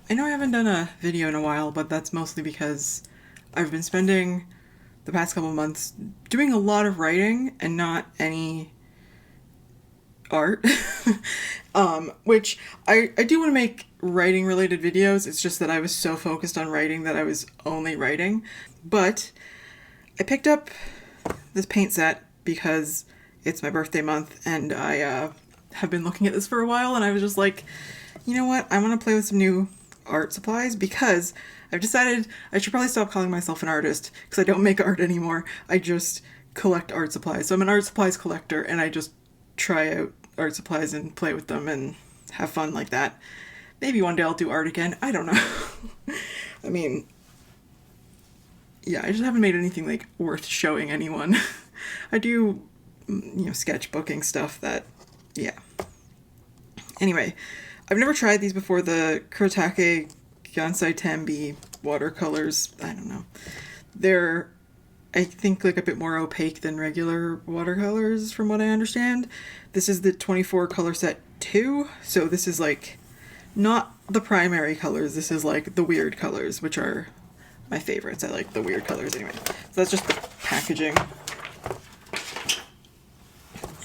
I know I haven't done a video in a while, but that's mostly because I've been spending the past couple of months doing a lot of writing and not any art. Which I do want to make writing related videos. It's just that I was so focused on writing that I was only writing. But I picked up this paint set because it's my birthday month and I have been looking at this for a while, and I was just like, you know what, I want to play with some new art supplies because I've decided I should probably stop calling myself an artist because I don't make art anymore. I just collect art supplies. So I'm an art supplies collector and I just try out art supplies and play with them and have fun like that. Maybe one day I'll do art again. I don't know. I mean, yeah, I just haven't made anything like worth showing anyone. I do, sketchbooking stuff that, yeah. Anyway, I've never tried these before. The Kurotake Gansai Tambi watercolors. I don't know. They're, I think, like a bit more opaque than regular watercolors from what I understand. This is the 24 color set 2. So this is like not the primary colors. This is like the weird colors, which are my favorites. I like the weird colors anyway. So that's just the packaging.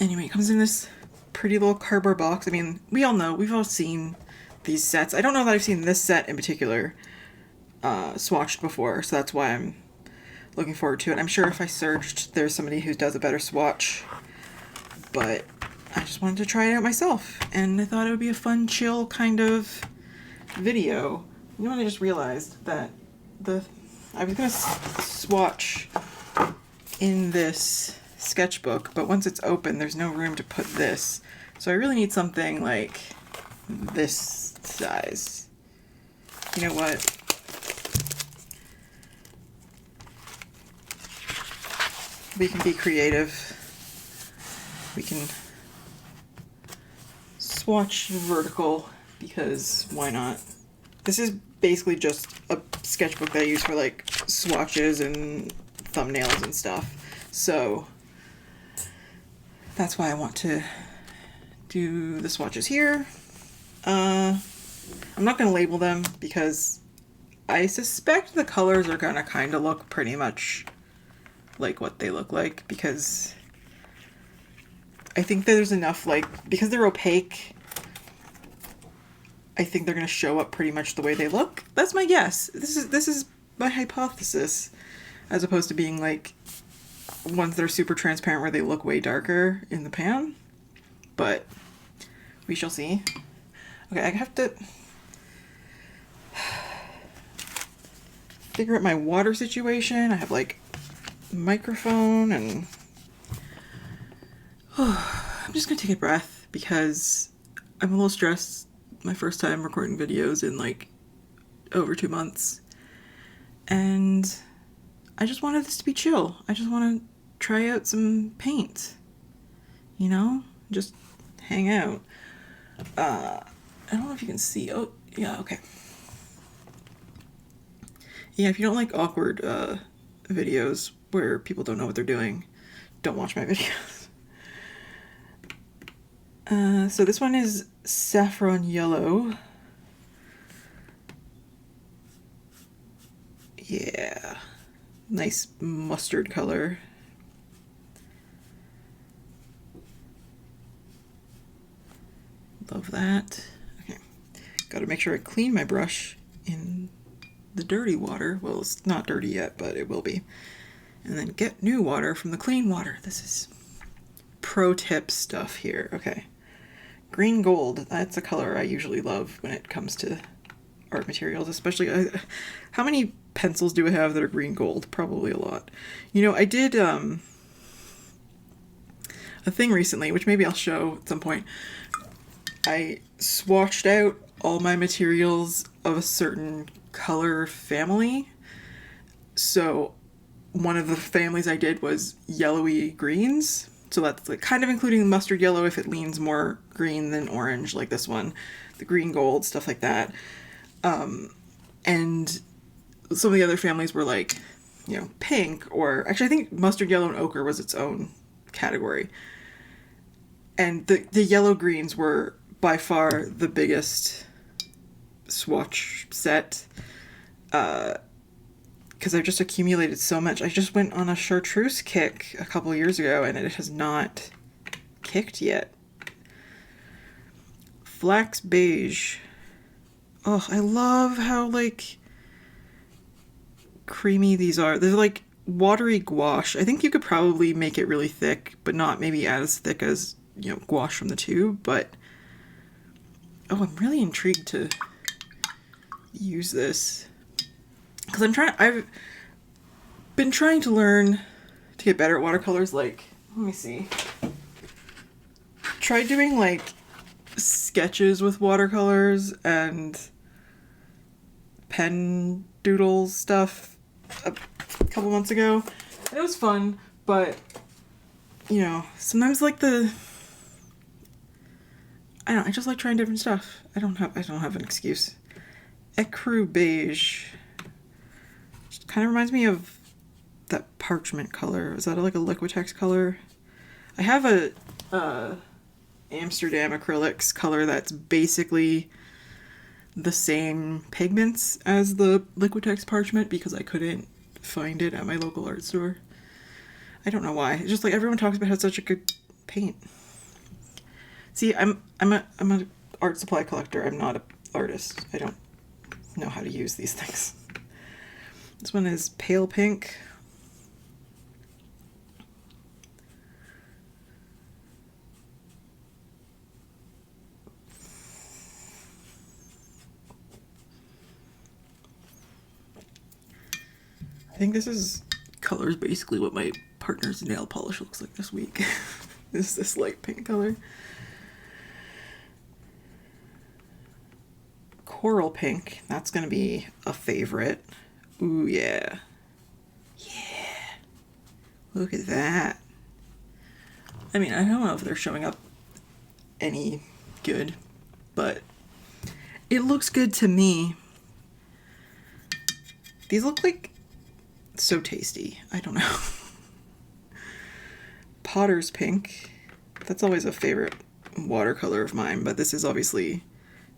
Anyway, it comes in this pretty little cardboard box. I mean, we all know, we've all seen these sets. I don't know that I've seen this set in particular swatched before, so that's why I'm looking forward to it. I'm sure if I searched, there's somebody who does a better swatch, but I just wanted to try it out myself, and I thought it would be a fun, chill kind of video. You know what I just realized? That I was gonna swatch in this sketchbook, but once it's open, there's no room to put this. So I really need something like this size. You know what? We can be creative. We can swatch vertical because why not? This is basically just a sketchbook that I use for like swatches and thumbnails and stuff. So that's why I want to do the swatches here. I'm not going to label them because I suspect the colors are going to kind of look pretty much like what they look like, because I think there's enough, like, because they're opaque, I think they're going to show up pretty much the way they look. That's my guess. This is my hypothesis, as opposed to being like ones that are super transparent where they look way darker in the pan. But we shall see. Okay, I have to figure out my water situation. I have like microphone and I'm just gonna take a breath because I'm a little stressed. My first time recording videos in like over 2 months, and I just wanted this to be chill. I just want to try out some paint, just hang out. I don't know if you can see. Oh yeah, okay. Yeah, if you don't like awkward videos where people don't know what they're doing, don't watch my videos. So this one is saffron yellow. Yeah, nice mustard color. Love that. Okay, gotta make sure I clean my brush in the dirty water. Well, it's not dirty yet, but it will be. And then get new water from the clean water. This is pro tip stuff here. Okay. Green gold. That's a color I usually love when it comes to art materials, especially. How many pencils do I have that are green gold? Probably a lot. I did a thing recently, which maybe I'll show at some point. I swatched out all my materials of a certain color family. So one of the families I did was yellowy greens. So that's like kind of including mustard yellow if it leans more green than orange, like this one, the green gold, stuff like that. And some of the other families were like, pink, or actually I think mustard yellow and ochre was its own category. And the yellow greens were by far the biggest swatch set, because I've just accumulated so much. I just went on a chartreuse kick a couple years ago, and it has not kicked yet. Flax beige. Oh, I love how, like, creamy these are. They're like watery gouache. I think you could probably make it really thick, but not maybe as thick as, you know, gouache from the tube. But oh, I'm really intrigued to use this, because I've been trying to learn to get better at watercolors. Like, let me see. Try doing like sketches with watercolors and pen doodles stuff a couple months ago, and it was fun, but you know, sometimes like I just like trying different stuff. I don't have an excuse. Ecru beige. Just kind of reminds me of that parchment color. Is that like a Liquitex color? I have a Amsterdam acrylics color that's basically the same pigments as the Liquitex parchment, because I couldn't find it at my local art store. I don't know why. It's just like everyone talks about how it's such a good paint. See, I'm an art supply collector. I'm not an artist. I don't know how to use these things. This one is pale pink. I think this color is basically what my partner's nail polish looks like this week. This light pink color. Coral pink. That's gonna be a favorite. Ooh, yeah. Yeah. Look at that. I mean, I don't know if they're showing up any good, but it looks good to me. These look like so tasty. I don't know. Potter's pink. That's always a favorite watercolor of mine, but this is obviously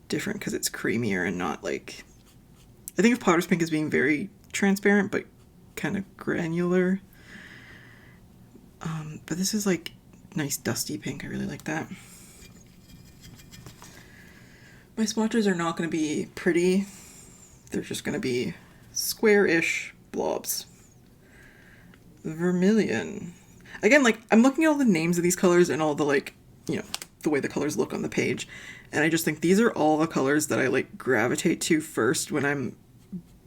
different because it's creamier and not like... I think of Potter's pink as being very transparent, but kind of granular. But this is like nice dusty pink. I really like that. My swatches are not going to be pretty. They're just going to be square-ish blobs. Vermilion. Again, like, I'm looking at all the names of these colors and all the, like, you know, the way the colors look on the page, and I just think these are all the colors that I, like, gravitate to first when I'm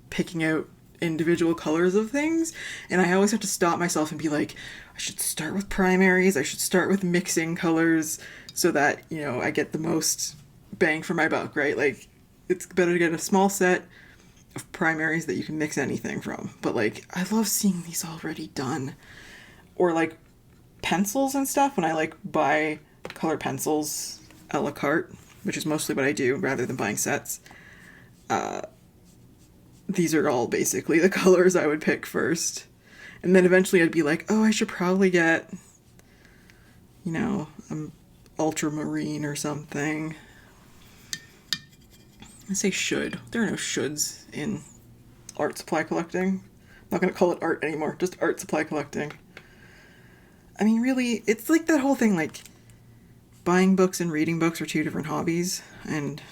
picking out individual colors of things, and I always have to stop myself and be like, I should start with primaries, I should start with mixing colors, so that, you know, I get the most bang for my buck, right? Like, it's better to get a small set of primaries that you can mix anything from. But like, I love seeing these already done. Or like pencils and stuff, when I like buy colored pencils a la carte, which is mostly what I do rather than buying sets. These are all basically the colors I would pick first. And then eventually I'd be like, oh, I should probably get, you know, ultramarine or something. I say should. There are no shoulds in art supply collecting. I'm not going to call it art anymore, just art supply collecting. I mean, really, it's like that whole thing, like, buying books and reading books are two different hobbies, and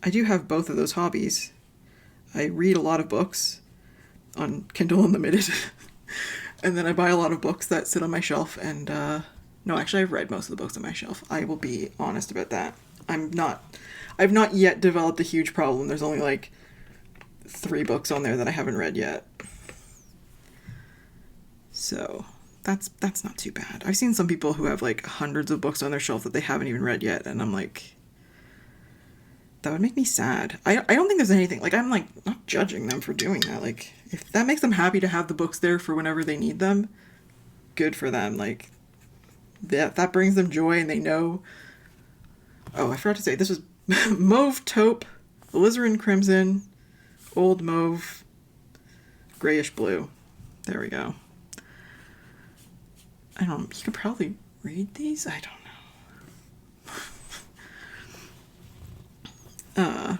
I do have both of those hobbies. I read a lot of books on Kindle Unlimited, and then I buy a lot of books that sit on my shelf, and, no, actually, I've read most of the books on my shelf. I will be honest about that. I've not yet developed a huge problem. There's only like 3 books on there that I haven't read yet. So that's not too bad. I've seen some people who have like hundreds of books on their shelf that they haven't even read yet, and I'm like, that would make me sad. I don't think there's anything, like, I'm like not judging them for doing that. Like, if that makes them happy to have the books there for whenever they need them, good for them. Like, that brings them joy, and they know. Oh, I forgot to say, this was mauve taupe, alizarin crimson, old mauve, grayish blue. There we go. I don't know, you could probably read these? I don't know.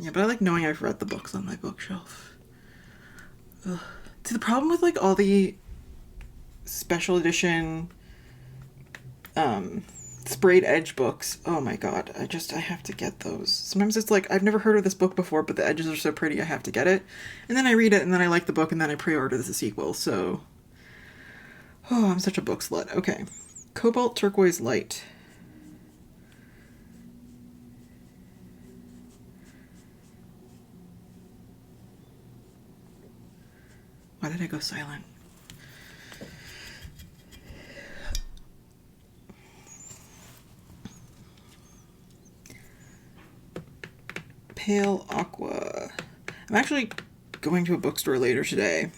Yeah, but I like knowing I've read the books on my bookshelf. Ugh. See, the problem with like all the special edition sprayed edge books, oh my god, I have to get those. Sometimes it's like, I've never heard of this book before, but the edges are so pretty I have to get it. And then I read it, and then I like the book, and then I pre-order the sequel, so... Oh, I'm such a book slut. Okay. Cobalt Turquoise Light. Why did I go silent? Pale Aqua. I'm actually going to a bookstore later today.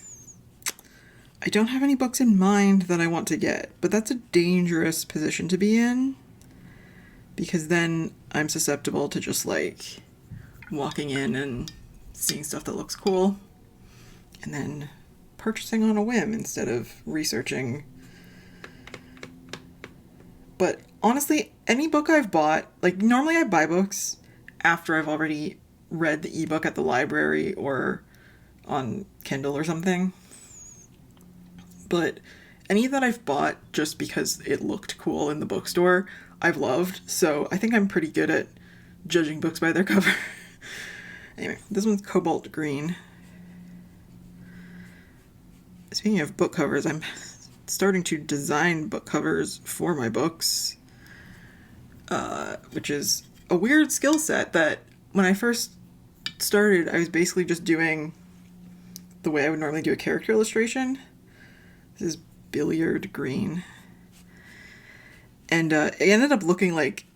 I don't have any books in mind that I want to get, but that's a dangerous position to be in, because then I'm susceptible to just like walking in and seeing stuff that looks cool and then purchasing on a whim instead of researching. But honestly, any book I've bought, like normally I buy books after I've already read the ebook at the library or on Kindle or something. But any that I've bought just because it looked cool in the bookstore, I've loved. So I think I'm pretty good at judging books by their cover. Anyway, this one's Cobalt Green. Speaking of book covers, I'm starting to design book covers for my books, which is a weird skill set that when I first started, I was basically just doing the way I would normally do a character illustration. This is Billiard Green. And it ended up looking like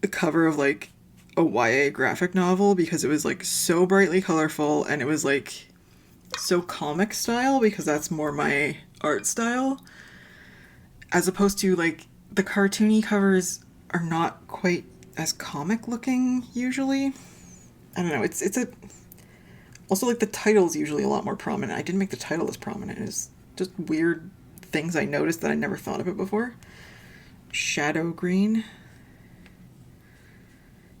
the cover of like a YA graphic novel because it was like so brightly colorful and it was like so comic style because that's more my art style. As opposed to like the cartoony covers are not quite as comic looking usually. I don't know, it's a... Also like the title's usually a lot more prominent. I didn't make the title as prominent. It's just weird things I noticed that I never thought of it before. Shadow Green.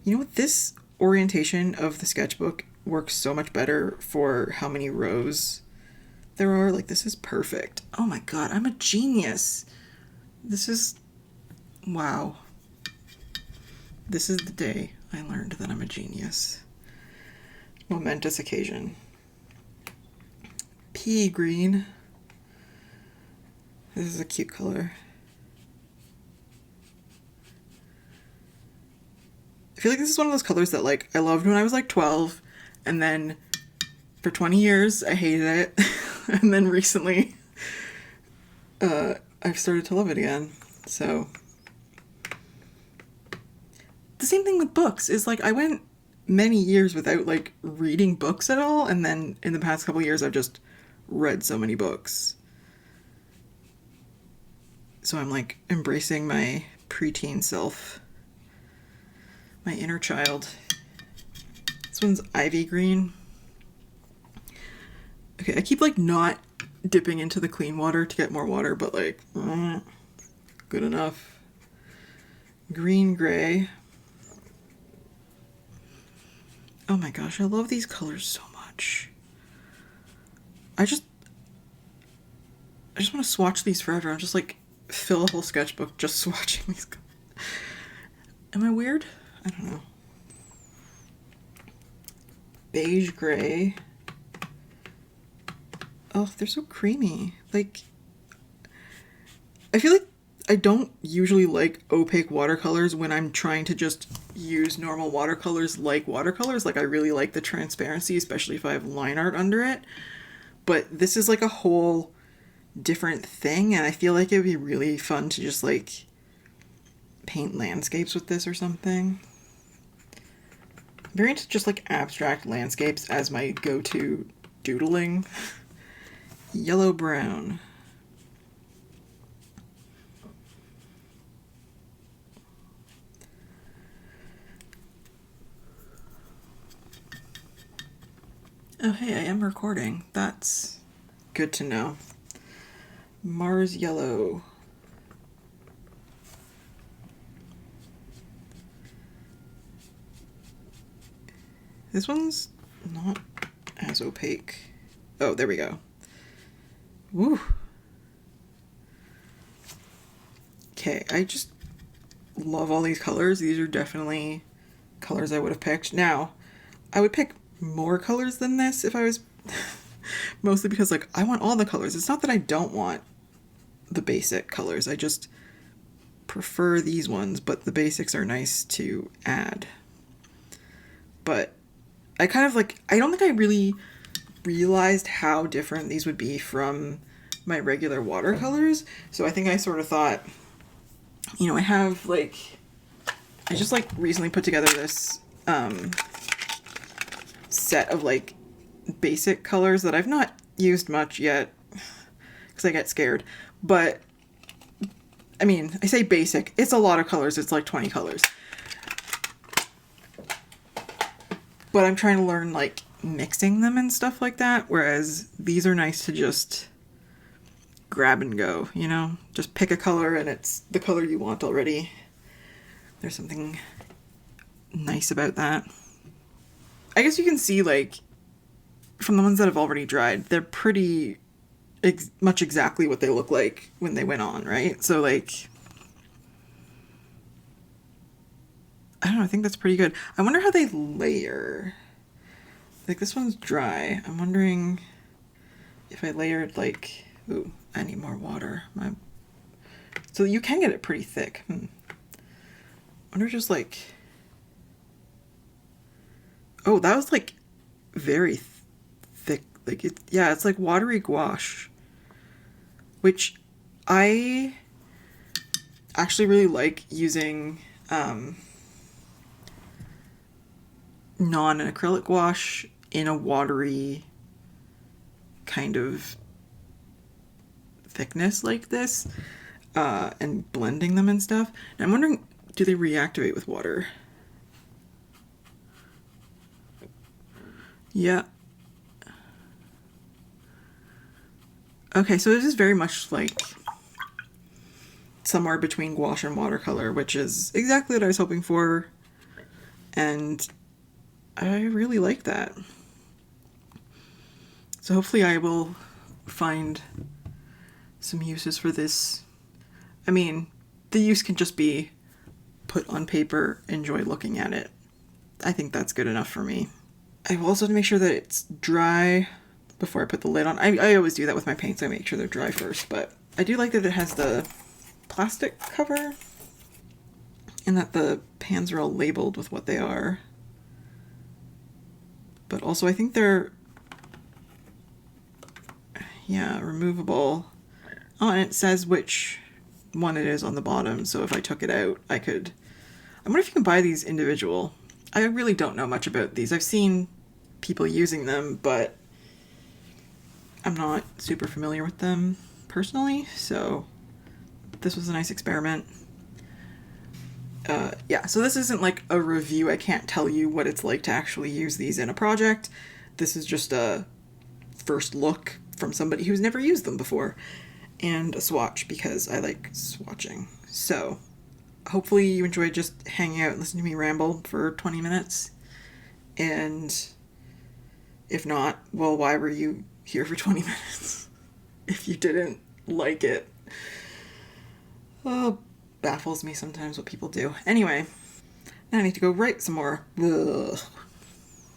You know what? This orientation of the sketchbook works so much better for how many rows there are. Like, this is perfect. Oh my god, I'm a genius. This is... Wow. This is the day I learned that I'm a genius. Momentous occasion. Pea Green. This is a cute color. I feel like this is one of those colors that like I loved when I was like 12, and then for 20 years I hated it, and then recently I've started to love it again. So the same thing with books is like I went many years without like reading books at all, and then in the past couple years I've just read so many books. So I'm like embracing my preteen self, my inner child. This one's Ivy Green. Okay, I keep like not dipping into the clean water to get more water, but like, good enough. Green Gray. Oh my gosh, I love these colors so much. I just want to swatch these forever. I'm just like, fill a whole sketchbook just swatching these. Am I weird? I don't know. Beige Gray. Oh, they're so creamy. Like, I feel like I don't usually like opaque watercolors when I'm trying to just use normal watercolors like watercolors. Like, I really like the transparency, especially if I have line art under it. But this is like a whole different thing, and I feel like it would be really fun to just like paint landscapes with this or something. I'm very into just like abstract landscapes as my go-to doodling. Yellow Brown. Oh hey, I am recording. That's good to know. Mars Yellow. This one's not as opaque. Oh, there we go. Woo. Okay, I just love all these colors. These are definitely colors I would have picked. Now, I would pick more colors than this if I was mostly because like I want all the colors. It's not that I don't want the basic colors. I just prefer these ones, but the basics are nice to add. But I kind of like, I don't think I really realized how different these would be from my regular watercolors. So I think I sort of thought, you know, I have like, I just like recently put together this set of like basic colors that I've not used much yet because I get scared. But I mean, I say basic, it's a lot of colors. It's like 20 colors. But I'm trying to learn like mixing them and stuff like that. Whereas these are nice to just grab and go, you know, just pick a color and it's the color you want already. There's something nice about that. I guess you can see like from the ones that have already dried, they're pretty much exactly what they look like when they went on, right? So like, I don't know, I think that's pretty good. I wonder how they layer. Like this one's dry. I'm wondering if I layered like, ooh, I need more water. So you can get it pretty thick. I wonder just like, oh, that was like very thick. Like it, yeah, it's like watery gouache, which I actually really like using non-acrylic gouache in a watery kind of thickness like this, and blending them and stuff. And I'm wondering, do they reactivate with water? Yeah. Okay, so this is very much like somewhere between gouache and watercolor, which is exactly what I was hoping for. And I really like that. So hopefully I will find some uses for this. I mean, the use can just be put on paper, enjoy looking at it. I think that's good enough for me. I will also have to make sure that it's dry before I put the lid on. I always do that with my paints. I make sure they're dry first, but I do like that it has the plastic cover and that the pans are all labeled with what they are. But also I think they're, yeah, removable. Oh, and it says which one it is on the bottom, so if I took it out, I could... I wonder if you can buy these individual. I really don't know much about these. I've seen people using them, but I'm not super familiar with them personally, so this was a nice experiment. Yeah, so this isn't like a review. I can't tell you what it's like to actually use these in a project. This is just a first look from somebody who's never used them before, and a swatch because I like swatching. So hopefully you enjoyed just hanging out and listening to me ramble for 20 minutes. And if not, well, why were you here for 20 minutes if you didn't like it? Oh, baffles me sometimes what people do. Anyway, now I need to go write some more. Ugh.